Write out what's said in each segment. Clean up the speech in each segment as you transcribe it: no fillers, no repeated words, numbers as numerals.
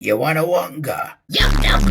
You want a wonga? Yup, yup.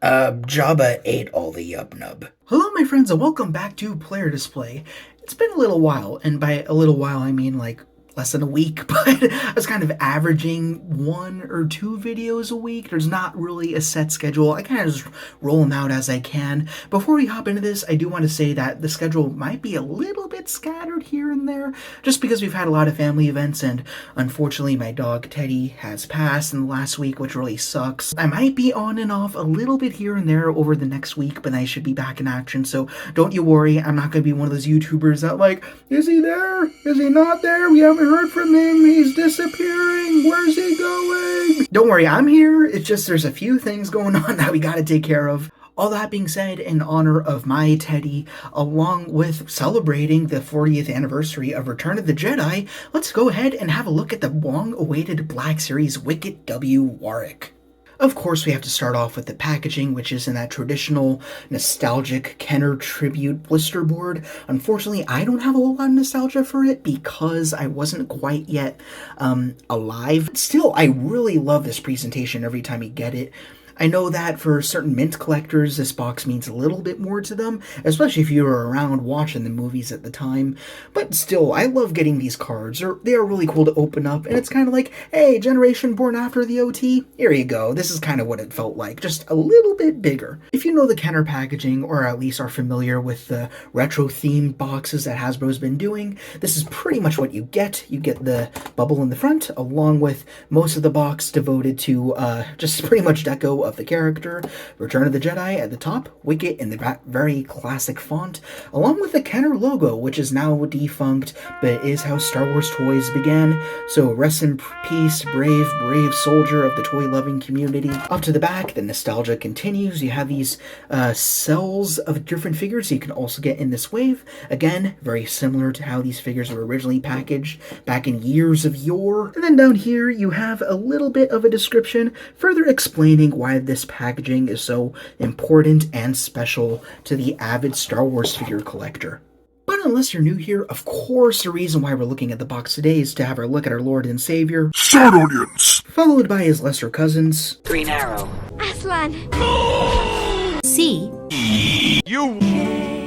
Jabba ate all the yub nub. Hello, my friends, and welcome back to Player Display. It's been a little while, and by a little while, I mean like less than a week, but I was kind of averaging 1 or 2 videos a week. There's not really a set schedule. I kind of just roll them out as I can. Before we hop into this, I do want to say that the schedule might be a little bit scattered here and there, just because we've had a lot of family events, and unfortunately my dog Teddy has passed in the last week, which really sucks. I might be on and off a little bit here and there over the next week, but I should be back in action, so don't you worry. I'm not going to be one of those YouTubers that like, is he there? Is he not there? We haven't heard from him. He's disappearing. Where's he going? Don't worry, I'm here. It's just there's a few things going on that we gotta take care of. All that being said, in honor of my Teddy, along with celebrating the 40th anniversary of Return of the Jedi, let's go ahead and have a look at the long-awaited Black Series Wicket W. Warwick. Of course, we have to start off with the packaging, which is in that traditional, nostalgic Kenner tribute blister board. Unfortunately, I don't have a whole lot of nostalgia for it because I wasn't quite yet alive. Still, I really love this presentation every time you get it. I know that for certain Mint collectors, this box means a little bit more to them, especially if you were around watching the movies at the time. But still, I love getting these cards. They are really cool to open up, and it's kind of like, hey, generation born after the OT, here you go. This is kind of what it felt like, just a little bit bigger. If you know the Kenner packaging, or at least are familiar with the retro-themed boxes that Hasbro's been doing, this is pretty much what you get. You get the bubble in the front, along with most of the box devoted to just pretty much deco of the character, Return of the Jedi at the top, Wicket in the very classic font, along with the Kenner logo, which is now defunct, but it is how Star Wars toys began, so rest in peace, brave soldier of the toy-loving community. Up to the back, the nostalgia continues. You have these cells of different figures you can also get in this wave. Again, very similar to how these figures were originally packaged back in years of yore. And then down here, you have a little bit of a description further explaining why this packaging is so important and special to the avid Star Wars figure collector. But unless you're new here, of course the reason why we're looking at the box today is to have a look at our Lord and Savior, Star Onions, followed by his lesser cousins, Green Arrow. Aslan. C. U,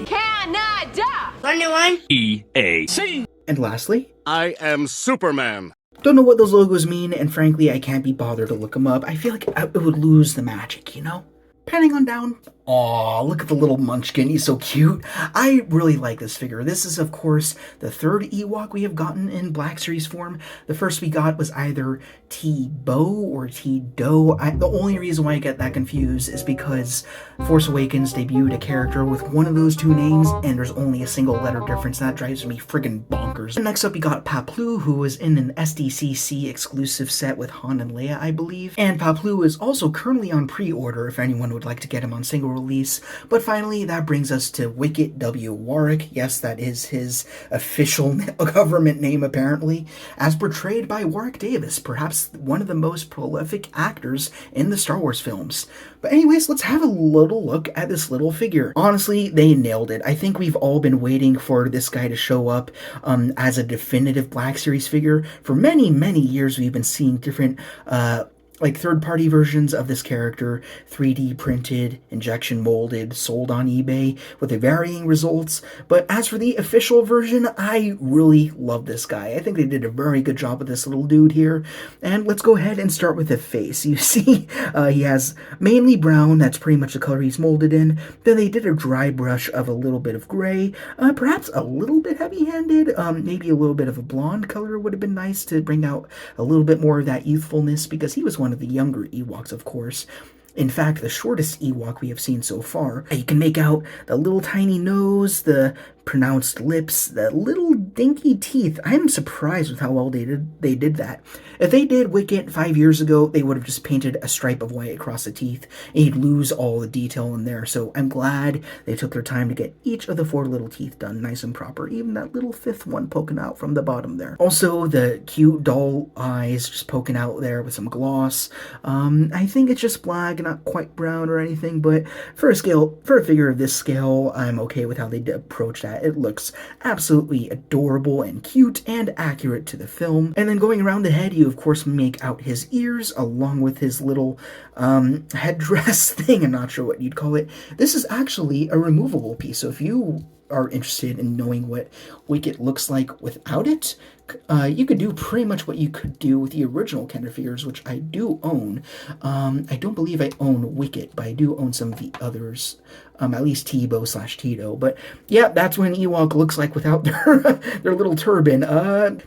Canada. 21. EAC. and lastly, I am Superman. don't know what those logos mean, and frankly, I can't be bothered to look them up. I feel like it would lose the magic, you know? Panning on down. Aw, look at the little munchkin. He's so cute. I really like this figure. This is, of course, the third Ewok we have gotten in Black Series form. The first we got was either T-Bo or T-Do. The only reason why I get that confused is because Force Awakens debuted a character with one of those two names, and there's only a single letter difference, and that drives me friggin' bonkers. And next up, we got Paplu, who was in an SDCC exclusive set with Han and Leia, I believe. And Paplu is also currently on pre-order if anyone would like to get him on single release. But finally, that brings us to Wicket W. Warwick. Yes, that is his official government name, apparently, as portrayed by Warwick Davis, perhaps one of the most prolific actors in the Star Wars films. But anyways, let's have a little look at this little figure. Honestly, they nailed it. I think we've all been waiting for this guy to show up as a definitive Black Series figure. For many, many years, we've been seeing different like third-party versions of this character, 3D printed, injection molded, sold on eBay with varying results. But as for the official version, I really love this guy. I think they did a very good job with this little dude here. And let's go ahead and start with the face. You see, he has mainly brown. That's pretty much the color he's molded in. Then they did a dry brush of a little bit of gray, perhaps a little bit heavy-handed. Maybe a little bit of a blonde color would have been nice to bring out a little bit more of that youthfulness, because he was one of the younger Ewoks, of course. In fact, the shortest Ewok we have seen so far. You can make out the little tiny nose, the pronounced lips, the little dinky teeth. I'm surprised with how well they did that. If they did Wicket 5 years ago, they would have just painted a stripe of white across the teeth, and you'd lose all the detail in there. So I'm glad they took their time to get each of the 4 little teeth done nice and proper, even that little 5th one poking out from the bottom there. Also, the cute doll eyes just poking out there with some gloss. I think it's just black, not quite brown or anything, but for a figure of this scale, I'm okay with how they approach that. It looks absolutely adorable. adorable and cute and accurate to the film. And then going around the head, you of course make out his ears along with his little headdress thing. I'm not sure what you'd call it. This is actually a removable piece, so if you are interested in knowing what Wicket looks like without it, you could do pretty much what you could do with the original Kenner figures, which I do own. I don't believe I own Wicket, but I do own some of the others, at least Tebow/Tito. But yeah, that's what an Ewok looks like without their little turban.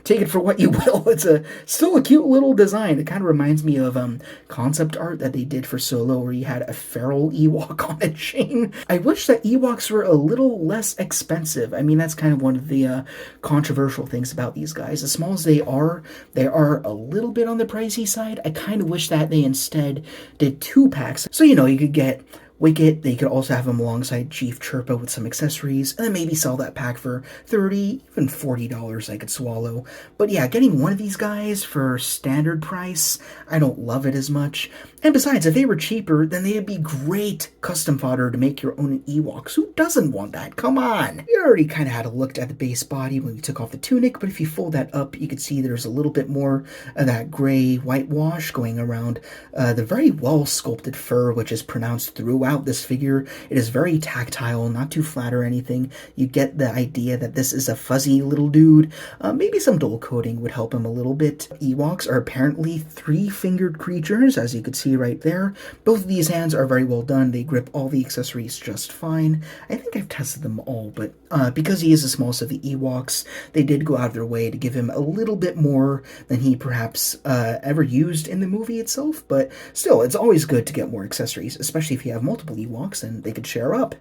Take it for what you will. It's still a cute little design. It kind of reminds me of concept art that they did for Solo, where you had a feral Ewok on a chain. I wish that Ewoks were a little less expensive. I mean, that's kind of one of the controversial things about these guys. As small as they are a little bit on the pricey side. I kind of wish that they instead did 2 packs. So, you could get Wicket, they could also have him alongside Chief Chirpa with some accessories, and then maybe sell that pack for $30, even $40 I could swallow. But yeah, getting one of these guys for standard price, I don't love it as much. And besides, if they were cheaper, then they'd be great custom fodder to make your own Ewoks. Who doesn't want that? Come on! We already kind of had a look at the base body when we took off the tunic, but if you fold that up, you can see there's a little bit more of that gray whitewash going around the very well sculpted fur, which is pronounced throughout this figure. It is very tactile, not too flat or anything. You get the idea that this is a fuzzy little dude. Maybe some dull coating would help him a little bit. Ewoks are apparently 3-fingered creatures, as you could see right there. Both of these hands are very well done. They grip all the accessories just fine. I think I've tested them all, but because he is the smallest of the Ewoks, they did go out of their way to give him a little bit more than he perhaps ever used in the movie itself. But still, it's always good to get more accessories, especially if you have multiple Ewoks and they could share up,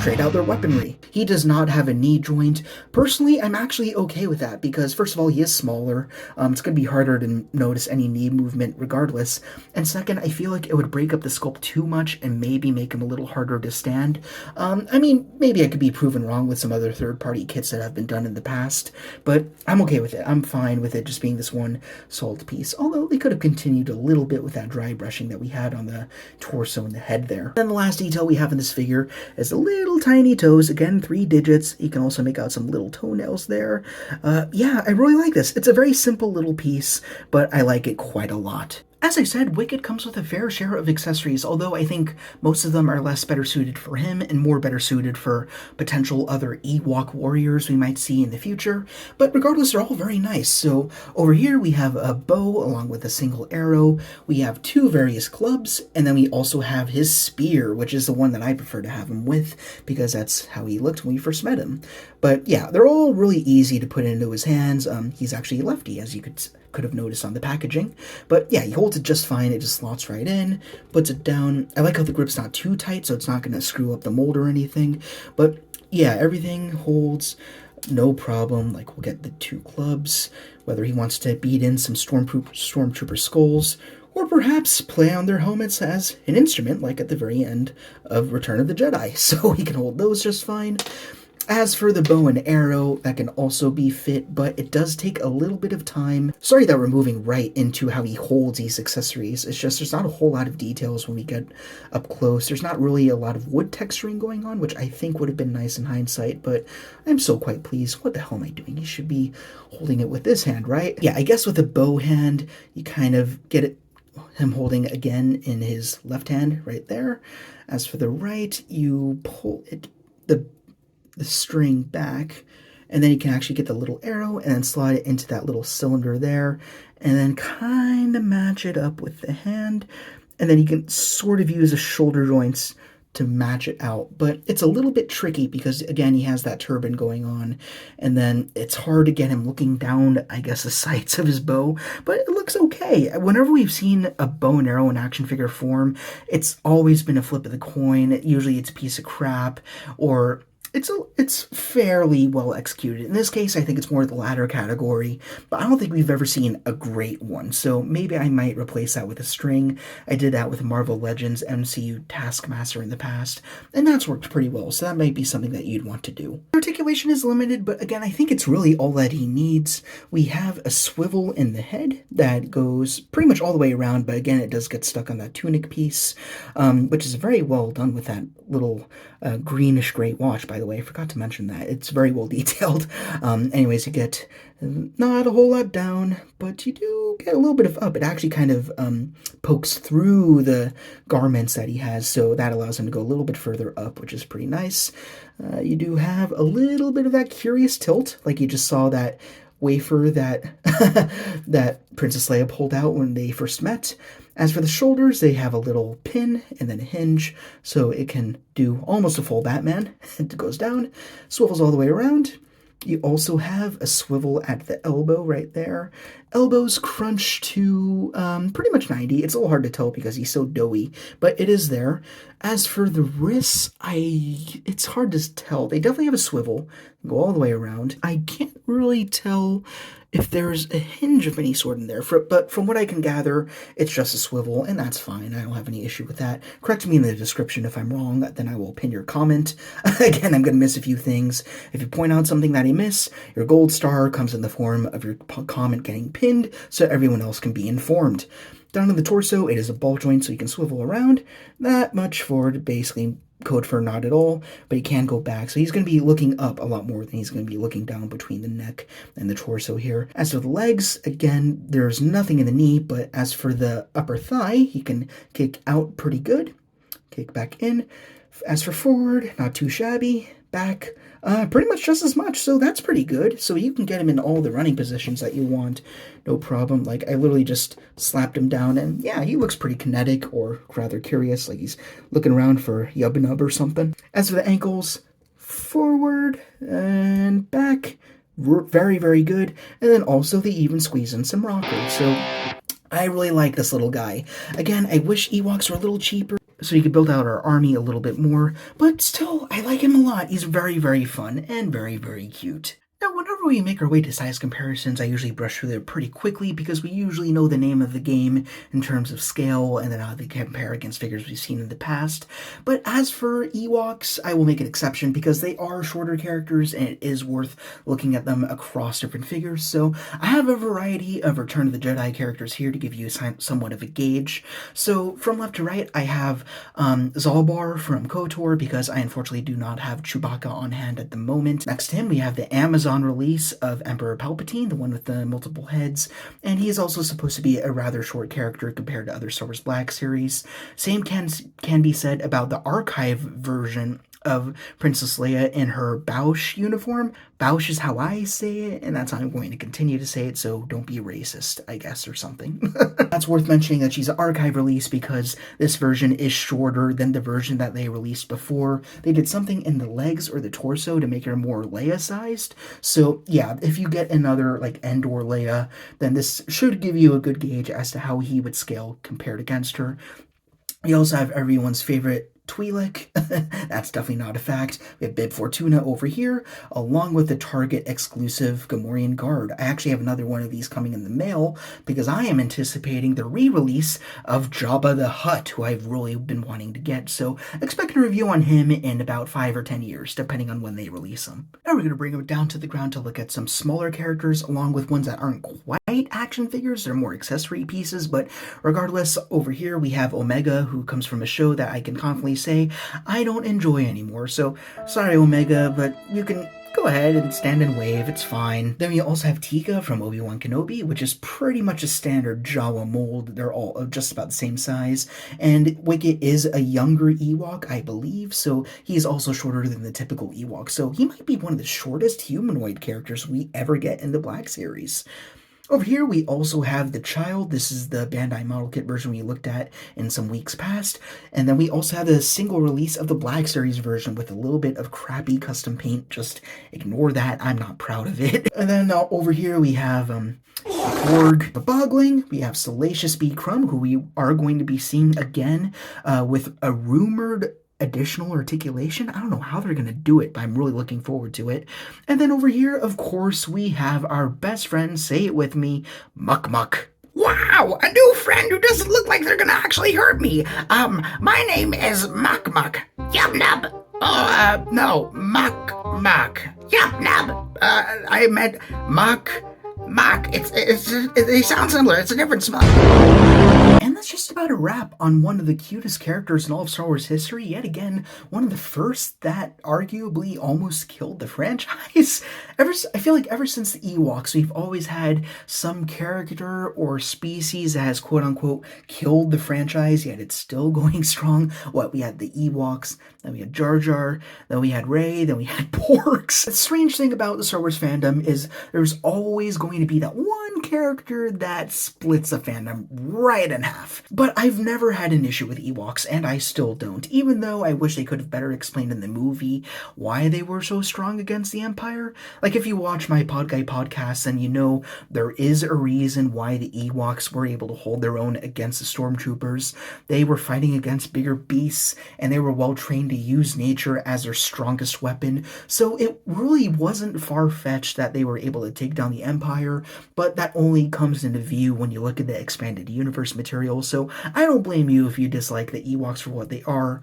trade out their weaponry. He does not have a knee joint. Personally, I'm actually okay with that because, first of all, he is smaller. It's going to be harder to notice any knee movement regardless. And second, I feel like it would break up the sculpt too much and maybe make him a little harder to stand. I mean, maybe I could be proven wrong with some other third-party kits that have been done in the past, but I'm okay with it. I'm fine with it just being this one solid piece, although they could have continued a little bit with that dry brushing that we had on the torso and the head there. Then the last detail we have in this figure is the little tiny toes, again 3 digits. You can also make out some little toenails there. Yeah, I really like this. It's a very simple little piece, but I like it quite a lot. As I said, Wicket comes with a fair share of accessories, although I think most of them are less better suited for him and more better suited for potential other Ewok warriors we might see in the future. But regardless, they're all very nice. So over here we have a bow along with a single arrow. We have 2 various clubs, and then we also have his spear, which is the one that I prefer to have him with because that's how he looked when we first met him. But yeah, they're all really easy to put into his hands. He's actually a lefty, as you could have noticed on the packaging. But yeah, he holds it just fine. It just slots right in, puts it down. I like how the grip's not too tight, so it's not going to screw up the mold or anything. But yeah, everything holds no problem. Like, we'll get the 2 clubs, whether he wants to beat in some stormtrooper skulls, or perhaps play on their helmets as an instrument, like at the very end of Return of the Jedi. So he can hold those just fine. As for the bow and arrow, that can also be fit, but it does take a little bit of time. Sorry that we're moving right into how he holds these accessories. It's just there's not a whole lot of details when we get up close. There's not really a lot of wood texturing going on, which I think would have been nice in hindsight, but I'm still quite pleased. What the hell am I doing? You should be holding it with this hand, right? Yeah, I guess with a bow hand, you kind of get him holding again in his left hand right there. As for the right, you pull it, the string back, and then you can actually get the little arrow and then slide it into that little cylinder there, and then kind of match it up with the hand, and then you can sort of use the shoulder joints to match it out. But it's a little bit tricky because, again, he has that turban going on, and then it's hard to get him looking down, I guess, the sights of his bow, but it looks okay. Whenever we've seen a bow and arrow in action figure form, it's always been a flip of the coin. Usually it's a piece of crap, or it's fairly well executed. In this case, I think it's more the latter category, but I don't think we've ever seen a great one, so maybe I might replace that with a string. I did that with Marvel Legends MCU Taskmaster in the past, and that's worked pretty well, so that might be something that you'd want to do. Articulation is limited, but again, I think it's really all that he needs. We have a swivel in the head that goes pretty much all the way around, but again, it does get stuck on that tunic piece, which is very well done with that little greenish-gray watch, by by the way. I forgot to mention that. It's very well detailed. Anyways, you get not a whole lot down, but you do get a little bit of up. It actually kind of pokes through the garments that he has, so that allows him to go a little bit further up, which is pretty nice. You do have a little bit of that curious tilt, like you just saw that wafer that that Princess Leia pulled out when they first met. As for the shoulders, they have a little pin and then a hinge, so it can do almost a full Batman. It goes down, swivels all the way around. You also have a swivel at the elbow right there. Elbows crunch to pretty much 90. It's a little hard to tell because he's so doughy, but it is there. As for the wrists, it's hard to tell. They definitely have a swivel, go all the way around. I can't really tell if there's a hinge of any sort in there, but from what I can gather, it's just a swivel, and that's fine. I don't have any issue with that. Correct me in the description if I'm wrong, then I will pin your comment. Again, I'm going to miss a few things. If you point out something that I miss, your gold star comes in the form of your comment getting pinned, so everyone else can be informed. Down on the torso, it is a ball joint, so you can swivel around. That much for basically code for not at all, but he can go back. So he's going to be looking up a lot more than he's going to be looking down between the neck and the torso here. As for the legs, again, there's nothing in the knee, but as for the upper thigh, he can kick out pretty good. Kick back in. As for forward, not too shabby. Back, pretty much just as much, so that's pretty good. So you can get him in all the running positions that you want, no problem. Like, I literally just slapped him down, and yeah, he looks pretty kinetic, or rather curious, like he's looking around for Yub or something. As for the ankles, forward and back, very, very good. And then also they even squeeze in some rockers, so I really like this little guy. Again, I wish Ewoks were a little cheaper, so you could build out our army a little bit more, but still, I like him a lot. He's very, very fun and very, very cute. Now, whenever we make our way to size comparisons, I usually brush through them pretty quickly because we usually know the name of the game in terms of scale and then how they compare against figures we've seen in the past. But as for Ewoks, I will make an exception because they are shorter characters and it is worth looking at them across different figures. So I have a variety of Return of the Jedi characters here to give you somewhat of a gauge. So from left to right, I have Zalbar from KOTOR because I unfortunately do not have Chewbacca on hand at the moment. Next to him, we have the Amazon release of Emperor Palpatine, the one with the multiple heads, and he is also supposed to be a rather short character compared to other Star Wars Black series. Same can be said about the archive version of Princess Leia in her Bausch uniform. Bausch is how I say it, and that's how I'm going to continue to say it, so don't be racist, I guess, or something. That's worth mentioning that she's an archive release because this version is shorter than the version that they released before. They did something in the legs or the torso to make her more Leia-sized. So, yeah, if you get another, like, Endor Leia, then this should give you a good gauge as to how he would scale compared against her. We also have everyone's favorite Twi'lek. That's definitely not a fact. We have Bib Fortuna over here, along with the Target exclusive Gamorrean Guard. I actually have another one of these coming in the mail because I am anticipating the re-release of Jabba the Hutt, who I've really been wanting to get. So expect a review on him in about 5 or 10 years, depending on when they release him. Now we're going to bring him down to the ground to look at some smaller characters, along with ones that aren't quite action figures. They're more accessory pieces, but regardless, over here we have Omega, who comes from a show that I can confidently say I don't enjoy anymore. So sorry, Omega, but you can go ahead and stand and wave, it's fine. Then we also have Tika from Obi-Wan Kenobi, which is pretty much a standard Jawa mold. They're all just about the same size. And Wicket is a younger Ewok, I believe, so he's also shorter than the typical Ewok. So he might be one of the shortest humanoid characters we ever get in the Black series. Over here, we also have the Child. This is the Bandai model kit version we looked at in some weeks past. And then we also have the single release of the Black Series version with a little bit of crappy custom paint. Just ignore that. I'm not proud of it. And then over here, we have Borg the Bogling. We have Salacious B. Crumb, who we are going to be seeing again with a rumored additional articulation. I don't know how they're going to do it, but I'm really looking forward to it. And then over here, of course, we have our best friend, say it with me, Muck Muck. Wow, a new friend who doesn't look like they're gonna actually hurt me. My name is Muck Muck. Yub Nub. Oh, no, Muck Muck. Yub Nub. I meant Muck Muck. They sound similar. It's a different spell. And that's just about a wrap on one of the cutest characters in all of Star Wars history. Yet again, one of the first that arguably almost killed the franchise. I feel like ever since the Ewoks, we've always had some character or species that has quote-unquote killed the franchise, yet it's still going strong. We had the Ewoks, then we had Jar Jar, then we had Rey, then we had Porks. The strange thing about the Star Wars fandom is there's always going to be that one character that splits the fandom right in half. But I've never had an issue with Ewoks, and I still don't, even though I wish they could have better explained in the movie why they were so strong against the Empire. Like, if you watch my podcast, then you know there is a reason why the Ewoks were able to hold their own against the Stormtroopers. They were fighting against bigger beasts, and they were well trained to use nature as their strongest weapon, so it really wasn't far-fetched that they were able to take down the Empire, but that only comes into view when you look at the expanded universe material, so I don't blame you if you dislike the Ewoks for what they are.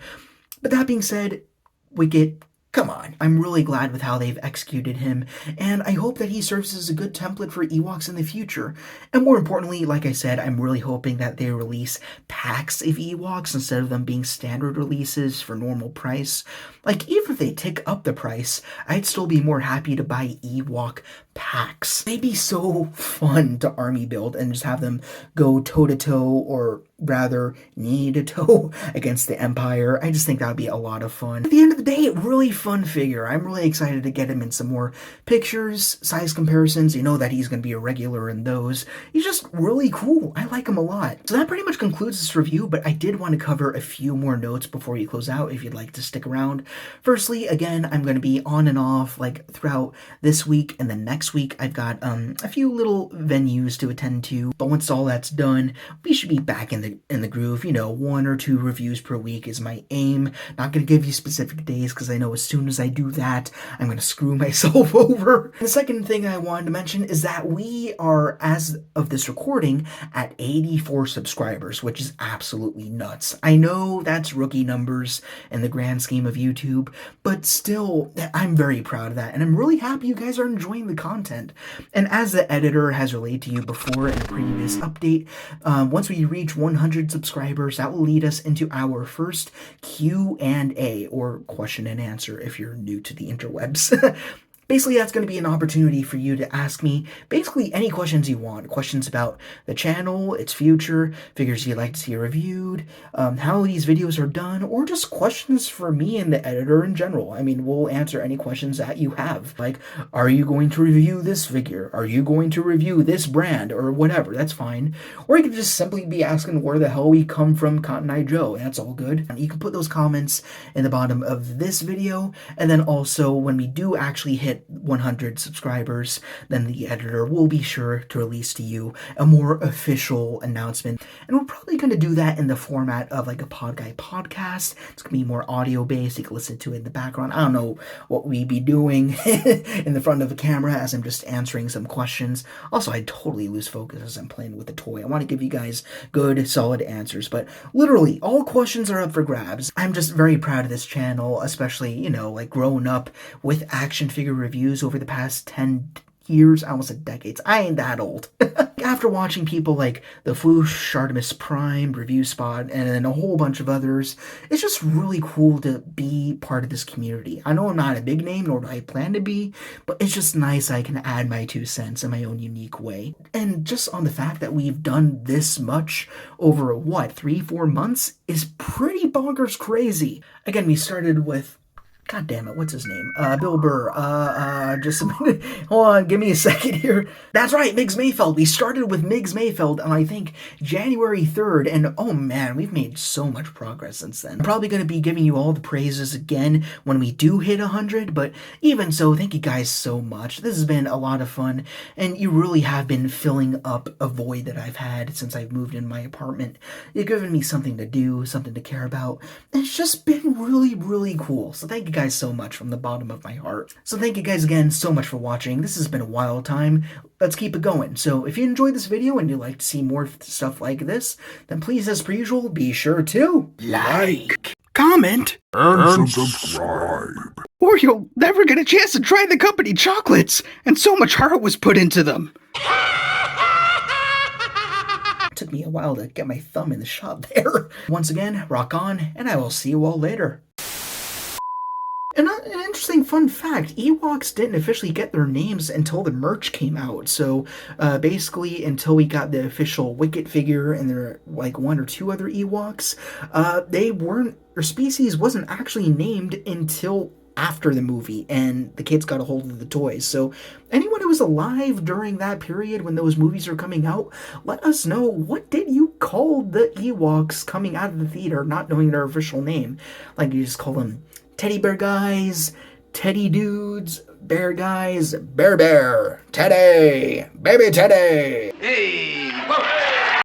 But that being said, Wicket, come on. I'm really glad with how they've executed him, and I hope that he serves as a good template for Ewoks in the future. And more importantly, like I said, I'm really hoping that they release packs of Ewoks instead of them being standard releases for normal price. Like, even if they tick up the price, I'd still be more happy to buy Ewok packs. They'd be so fun to army build and just have them go toe-to-toe, or rather knee-to-toe against the Empire. I just think that would be a lot of fun. At the end of the day, really fun figure. I'm really excited to get him in some more pictures, size comparisons. You know that he's going to be a regular in those. He's just really cool. I like him a lot. So that pretty much concludes this review, but I did want to cover a few more notes before we close out if you'd like to stick around. Firstly, again, I'm going to be on and off like throughout this week and the next week. I've got a few little venues to attend to, but once all that's done, we should be back in the groove. You know, 1 or 2 reviews per week is my aim. Not going to give you specific days because I know as soon as I do that, I'm going to screw myself over. The second thing I wanted to mention is that we are, as of this recording, at 84 subscribers, which is absolutely nuts. I know that's rookie numbers in the grand scheme of YouTube, but still, I'm very proud of that, and I'm really happy you guys are enjoying the content. And as the editor has relayed to you before in a previous update, once we reach 100 subscribers, that will lead us into our first Q&A, or question and answer if you're new to the interwebs. Basically, that's going to be an opportunity for you to ask me basically any questions you want. Questions about the channel, its future, figures you'd like to see reviewed, how these videos are done, or just questions for me and the editor in general. I mean, we'll answer any questions that you have. Like, are you going to review this figure? Are you going to review this brand? Or whatever, that's fine. Or you could just simply be asking where the hell we come from, Cotton Eye Joe, and that's all good. And you can put those comments in the bottom of this video, and then also when we do actually hit 100 subscribers, then the editor will be sure to release to you a more official announcement. And we're probably going to do that in the format of like a podcast. It's going to be more audio based. You can listen to it in the background. I don't know what we be doing in the front of the camera as I'm just answering some questions. Also, I totally lose focus as I'm playing with the toy. I want to give you guys good, solid answers, but literally all questions are up for grabs. I'm just very proud of this channel, especially, you know, like growing up with action figure reviews over the past 10 years, I almost said decades. I ain't that old. After watching people like the Foosh, Artemis Prime, Review Spot, and then a whole bunch of others, it's just really cool to be part of this community. I know I'm not a big name, nor do I plan to be, but it's just nice I can add my 2 cents in my own unique way. And just on the fact that we've done this much over, 3-4 months is pretty bonkers crazy. Again, we started with, God damn it, what's his name? Bill Burr. Just a minute. Hold on, give me a second here. That's right, Miggs Mayfeld. We started with Miggs Mayfeld on, I think, January 3rd, and oh man, we've made so much progress since then. I'm probably going to be giving you all the praises again when we do hit 100, but even so, thank you guys so much. This has been a lot of fun, and you really have been filling up a void that I've had since I've moved in my apartment. You've given me something to do, something to care about, and it's just been really, really cool. So thank you guys so much from the bottom of my heart. So thank you guys again so much for watching. This has been a wild time. Let's keep it going. So if you enjoyed this video and you'd like to see more stuff like this, then please, as per usual, be sure to Like, comment, And subscribe. or you'll never get a chance to try the company chocolates, and so much heart was put into them. to took me a while to get my thumb in the shot there. Once again, rock on, and I will see you all later. And an interesting fun fact, Ewoks didn't officially get their names until the merch came out. So basically until we got the official Wicket figure and there were like one or two other Ewoks, their species wasn't actually named until after the movie and the kids got a hold of the toys. So anyone who was alive during that period when those movies are coming out, let us know, what did you call the Ewoks coming out of the theater not knowing their official name? Like, you just call them teddy bear guys, teddy dudes, bear guys, bear, teddy, baby teddy. Hey!